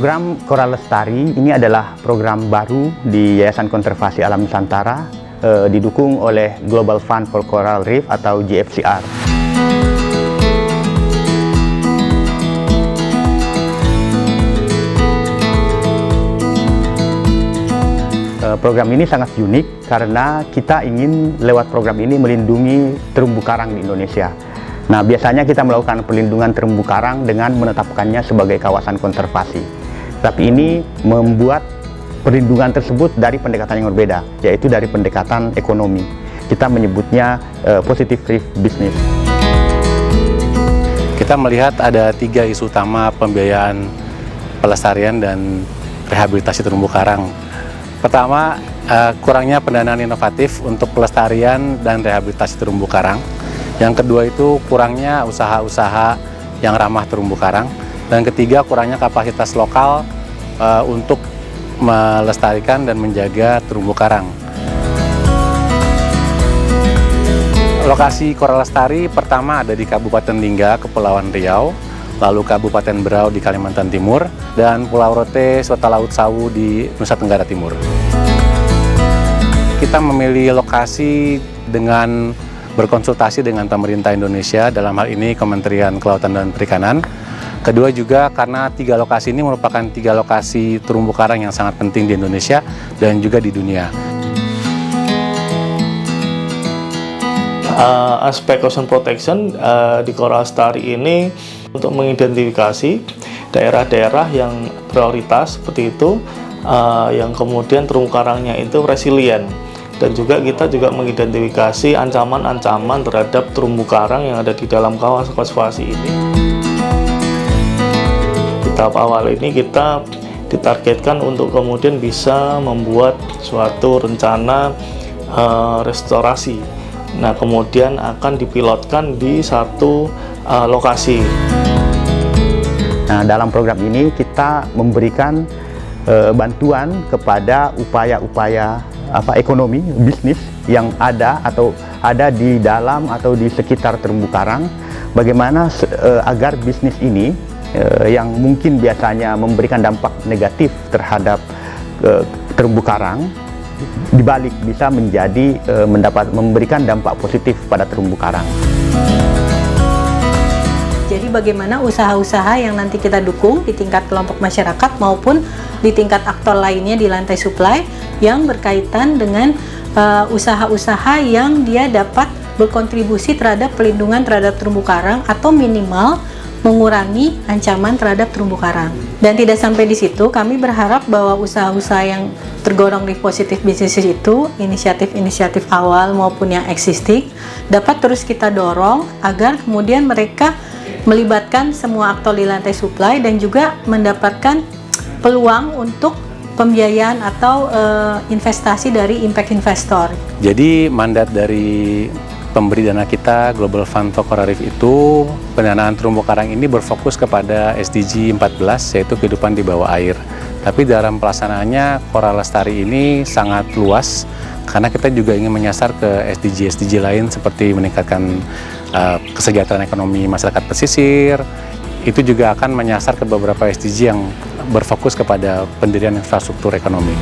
Program Coral Lestari ini adalah program baru di Yayasan Konservasi Alam Nusantara, didukung oleh Global Fund for Coral Reef atau GFCR. Program ini sangat unik karena kita ingin lewat program ini melindungi terumbu karang di Indonesia. Nah, biasanya kita melakukan perlindungan terumbu karang dengan menetapkannya sebagai kawasan konservasi. Tapi ini membuat perlindungan tersebut dari pendekatan yang berbeda, yaitu dari pendekatan ekonomi. Kita menyebutnya positive reef business. Kita melihat ada 3 isu utama pembiayaan pelestarian dan rehabilitasi terumbu karang. Pertama, kurangnya pendanaan inovatif untuk pelestarian dan rehabilitasi terumbu karang. Yang kedua itu kurangnya usaha-usaha yang ramah terumbu karang. Dan ketiga, kurangnya kapasitas lokal untuk melestarikan dan menjaga terumbu karang. Lokasi Coral Lestari pertama ada di Kabupaten Lingga, Kepulauan Riau, lalu Kabupaten Berau di Kalimantan Timur, dan Pulau Rote serta Laut Sawu di Nusa Tenggara Timur. Kita memilih lokasi dengan berkonsultasi dengan pemerintah Indonesia, dalam hal ini Kementerian Kelautan dan Perikanan. Kedua juga karena 3 lokasi ini merupakan 3 lokasi terumbu karang yang sangat penting di Indonesia dan juga di dunia. Aspek ocean protection di Coral Lestari ini untuk mengidentifikasi daerah-daerah yang prioritas seperti itu, yang kemudian terumbu karangnya itu resilient. Dan juga kita mengidentifikasi ancaman-ancaman terhadap terumbu karang yang ada di dalam kawasan konservasi ini. Di tahap awal ini kita ditargetkan untuk kemudian bisa membuat suatu rencana restorasi. Nah, kemudian akan dipilotkan di satu lokasi. Nah, dalam program ini kita memberikan bantuan kepada upaya-upaya ekonomi, bisnis yang ada atau ada di dalam atau di sekitar terumbu karang. Bagaimana agar bisnis ini yang mungkin biasanya memberikan dampak negatif terhadap terumbu karang, dibalik bisa menjadi memberikan dampak positif pada terumbu karang. Jadi bagaimana usaha-usaha yang nanti kita dukung di tingkat kelompok masyarakat maupun di tingkat aktor lainnya di lantai supply yang berkaitan dengan usaha-usaha yang dia dapat berkontribusi terhadap pelindungan terhadap terumbu karang atau minimal mengurangi ancaman terhadap terumbu karang. Dan tidak sampai di situ, kami berharap bahwa usaha-usaha yang tergolong reef positive business itu, inisiatif-inisiatif awal maupun yang existing, dapat terus kita dorong agar kemudian mereka melibatkan semua aktor di lantai supply dan juga mendapatkan peluang untuk pembiayaan atau investasi dari impact investor. Jadi mandat dari pemberi dana kita, Global Fund for Coral Reef, itu pendanaan terumbu karang ini berfokus kepada SDG 14, yaitu kehidupan di bawah air. Tapi dalam pelaksanaannya Coral Lestari ini sangat luas, karena kita juga ingin menyasar ke SDG-SDG lain seperti meningkatkan kesejahteraan ekonomi masyarakat pesisir. Itu juga akan menyasar ke beberapa SDG yang berfokus kepada pendirian infrastruktur ekonomi.